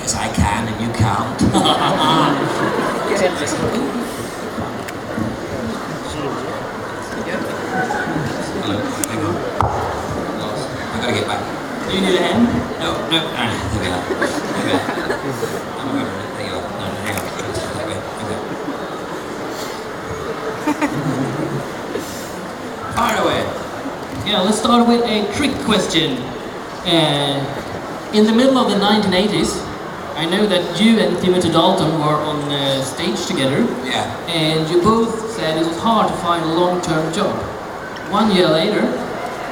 Yes, I can and you can't. Hello, hang on. I've got to get back. Do you need a hand? No. There we are. I'm going to there you are. No, hang on. That way. Okay. Far away. Yeah, let's start with a trick question. In the middle of the 1980s, I know that you and Timothy Dalton were on stage together. Yeah. And you both said it was hard to find a long-term job. 1 year later,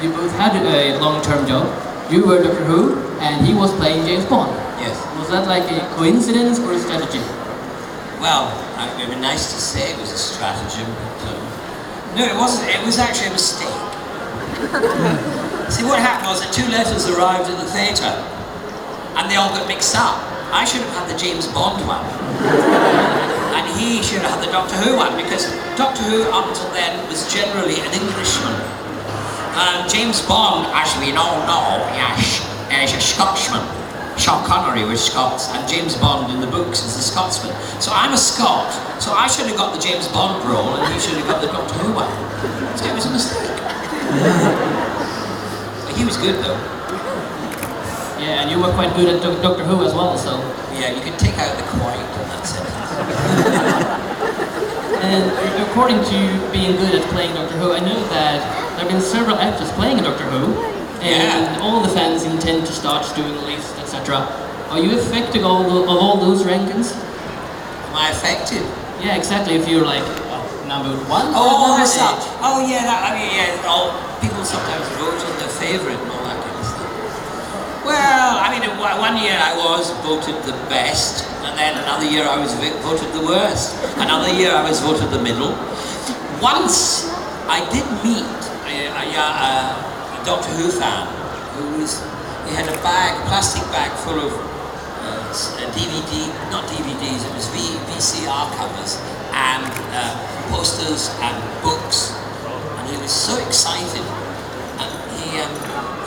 you both had a long-term job. You were Doctor Who, and he was playing James Bond. Yes. Was that like a coincidence or a strategy? Well, it would be nice to say it was a stratagem, but no, it wasn't. It was actually a mistake. See, what happened was that 2 letters arrived at the theatre, and they all got mixed up. I should have had the James Bond one, and he should have had the Doctor Who one, because Doctor Who up until then was generally an Englishman. James Bond, as we all know, yes, is a Scotsman. Sean Connery was Scots, and James Bond in the books is the Scotsman. So I'm a Scot, so I should have got the James Bond role, and he should have got the Doctor Who one. So it was a mistake. But he was good though. Yeah, and you were quite good at Doctor Who as well, so... Yeah, you can take out the quite in that sentence. And according to being good at playing Doctor Who, I know that there have been several actors playing Doctor Who, and all the fans intend to start doing lists, etc. Are you affected of all those rankings? Am I affected? Yeah, exactly. If you're like number 1. Oh, that's that. Oh, yeah. People sometimes vote on their favourite and all that kind of stuff. Well, I mean, 1 year I was voted the best, and then another year I was voted the worst. Another year I was voted the middle. Once I did meet a Doctor Who fan he had a plastic bag full of not DVDs, it was VCR covers and posters and books, and he was so excited, and he had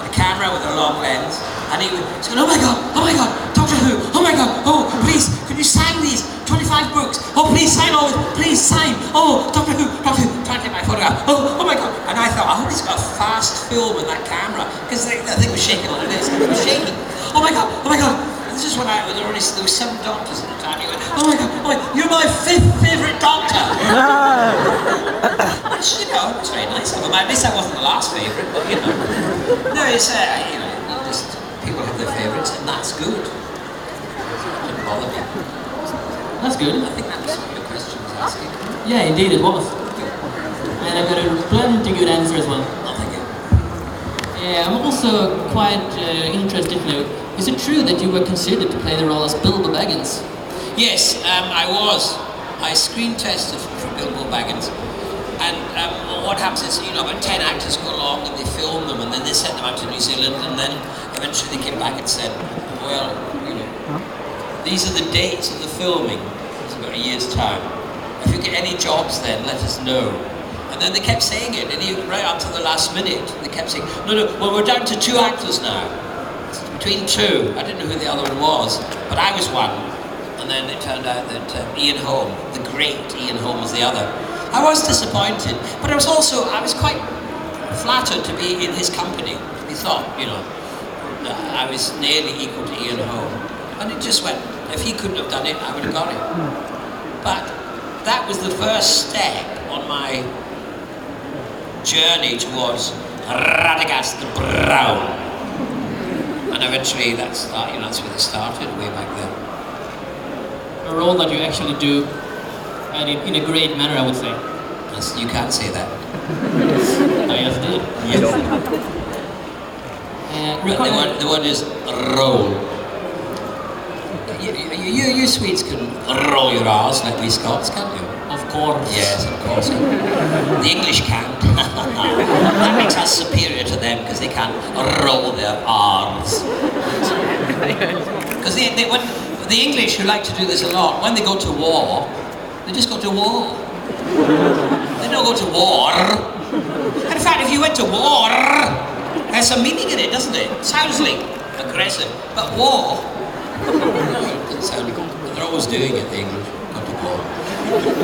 a camera with a long lens, and he was going, oh my god, Doctor Who, oh my god, oh please, could you sign these 25 books, oh please sign all, please sign, oh Doctor Who, trying to get my photograph, oh my god. And I thought, I hope he's got a fast film in that camera, because the thing was shaking like this, it was shaking, oh my god. And this is when there were 7 doctors at the time. He went, oh my god, you're my 5th favourite doctor. Which, it was very nice of him. At least I wasn't the last favourite, but no, it's just people have their favourites, and that's good. It didn't bother me. That's good. I think that was what the question was asking. Yeah, indeed it was. And I got a plenty good answer as well. Oh, thank you. Yeah, I'm also quite interested to know, is it true that you were considered to play the role as Bilbo Baggins? Yes, I was. I screen tested for Bilbo Baggins. And what happens is, about 10 actors go along and they film them, and then they sent them out to New Zealand, and then eventually they came back and said, well, these are the dates of the filming. It's about a year's time. If you get any jobs then, let us know. And then they kept saying it, and even right up to the last minute, they kept saying, no, well, we're down to 2 actors now. It's between 2. I didn't know who the other one was, but I was one. And then it turned out that Ian Holm, the great Ian Holm, was the other. I was disappointed, but I was quite flattered to be in his company. He thought, I was nearly equal to Ian Holm. And it just went, if he couldn't have done it, I would have got it. But that was the first step on my journey towards Radagast the Brown. And eventually that's where it started, way back then. A role that you actually do and in a great manner, I would say. You can't say that. I just did. The word is roll. You Swedes can roll your R's like we Scots, can't you? Of course. Yes, of course. The English can't. That makes us superior to them because they can't roll their R's. Because the English, who like to do this a lot, when they go to war, they just go to war. They don't go to war. In fact, if you went to war, there's some meaning in it, doesn't it? Sounds like aggressive, but war. So they're always doing it, the English, go to war.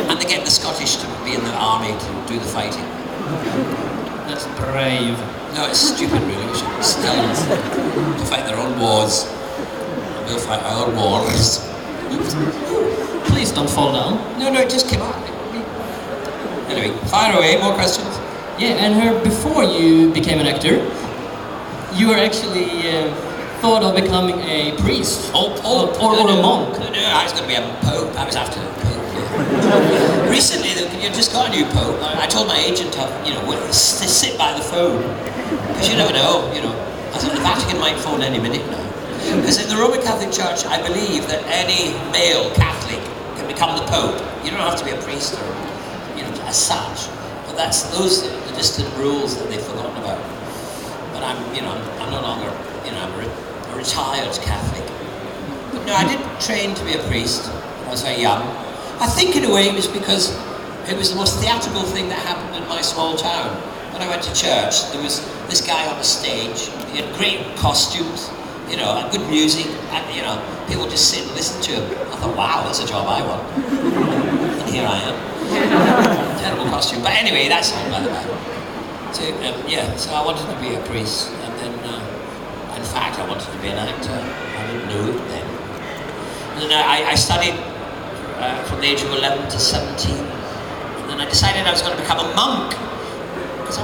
And they get the Scottish to be in the army to do the fighting. That's brave. No, it's stupid really. We should still to fight their own wars. And we'll fight our own wars. Please don't fall down. No, it just came out. Anyway, fire away, more questions? Yeah, and her, before you became an actor, you were actually thought of becoming a priest or a monk. No, I was going to be a pope. I was after the pope. Yeah. Recently, you just got a new pope. I told my agent to, to sit by the phone because you never know. I thought the Vatican might phone any minute now. Because in the Roman Catholic Church, I believe that any male Catholic can become the pope. You don't have to be a priest or, as such. But those are the distant rules that they've forgotten about. But I'm no longer, I'm a retired Catholic. But no, I did train to be a priest when I was very young. I think in a way it was because it was the most theatrical thing that happened in my small town. When I went to church, there was this guy on the stage. He had great costumes, and good music, and people just sit and listen to him. I thought, wow, that's a job I want. And here I am. Terrible costume, but anyway, that's not by the way. So I wanted to be a priest, and then, in fact, I wanted to be an actor. I didn't know it then. And then I studied from the age of 11 to 17, and then I decided I was going to become a monk. Because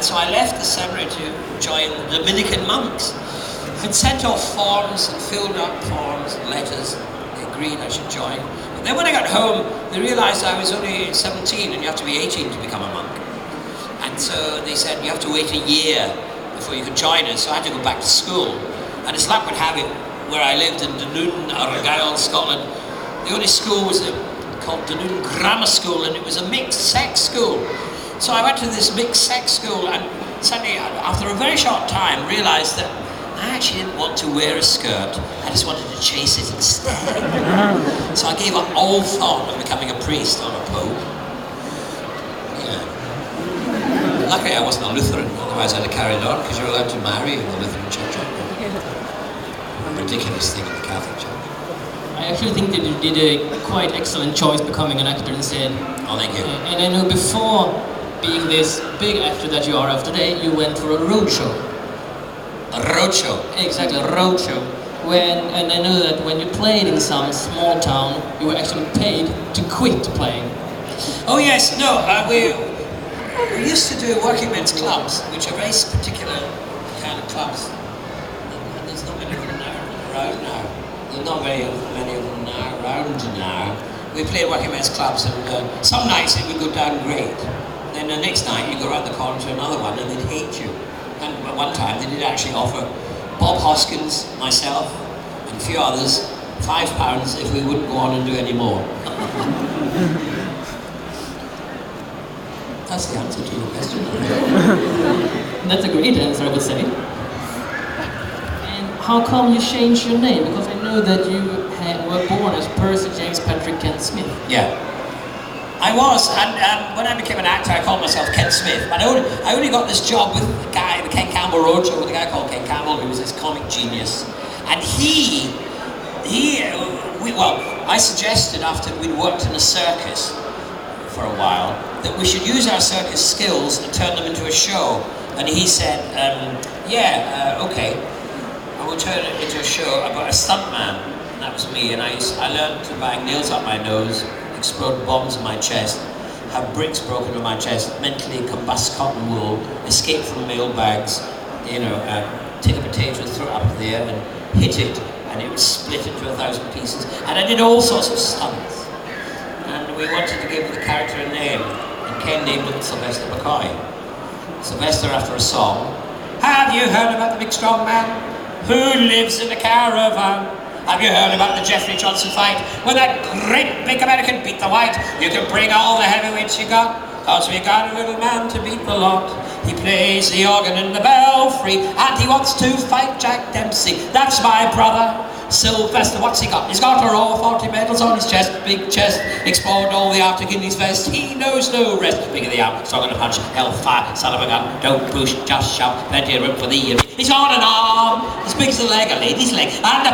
so I left the seminary to join the Dominican monks. I'd sent off forms and filled up forms and letters. They agreed I should join. But then when I got home, they realized I was only 17 and you have to be 18 to become a monk. And so they said, you have to wait a year before you can join us. So I had to go back to school. And as luck would have it, where I lived in Dunoon, Argyll, Scotland, the only school was called Dunoon Grammar School, and it was a mixed sex school. So I went to this mixed sex school, and suddenly, after a very short time, realized that I actually didn't want to wear a skirt. I just wanted to chase it instead. So I gave up all thought of becoming a priest or a pope. Yeah. Luckily I wasn't a Lutheran, otherwise I'd have carried on, because you're allowed to marry in the Lutheran church. A ridiculous thing in the Catholic church. I actually think that you did a quite excellent choice becoming an actor instead. Oh, thank you. And I know before being this big actor that you are of today, you went for a roadshow. A roadshow? Exactly, a roadshow. And I know that when you played in some small town, you were actually paid to quit playing. Oh yes, no, we used to do working men's clubs, which are very particular kind of clubs. And there's not many of them around now. There's not very many of them around now. We played working men's clubs, and some nights it would go down great. Then the next night you go around the corner to another one and they'd hate you. And at one time they did actually offer Bob Hoskins, myself, and a few others £5 if we wouldn't go on and do any more. That's the answer to your question. That's a great answer, I would say. And how come you changed your name? Because I know that you were born as Percy James Patrick Kent Smith. Yeah. I was, and when I became an actor, I called myself Ken Smith. But I only got this job with the Ken Campbell Roadshow, with a guy called Ken Campbell, who was this comic genius. And I suggested after we'd worked in a circus for a while, that we should use our circus skills and turn them into a show. And he said, okay, I will turn it into a show about a stuntman. And that was me, and I learned to bang nails up my nose, explode bombs in my chest, have bricks broken in my chest, mentally combust cotton wool, escape from mailbags, take a potato, throw it up in the air and hit it, and it would split into 1,000 pieces. And I did all sorts of stunts. And we wanted to give the character a name, and Ken named him Sylvester McCoy. Sylvester after a song. Have you heard about the big strong man who lives in a caravan? Have you heard about the Jeffrey Johnson fight? When that great big American beat the white, you can bring all the heavyweights you got, cause we got a little man to beat the lot. He plays the organ in the belfry, and he wants to fight Jack Dempsey. That's my brother, Sylvester. What's he got? He's got a row of 40 medals on his chest, big chest, explored all the after Guineas vest. He knows no rest. Big of the arm, strong on the punch, hellfire, son of a gun. Don't push, just shout, plenty of room for thee. He's on an arm, as big as the leg, a lady's leg, and a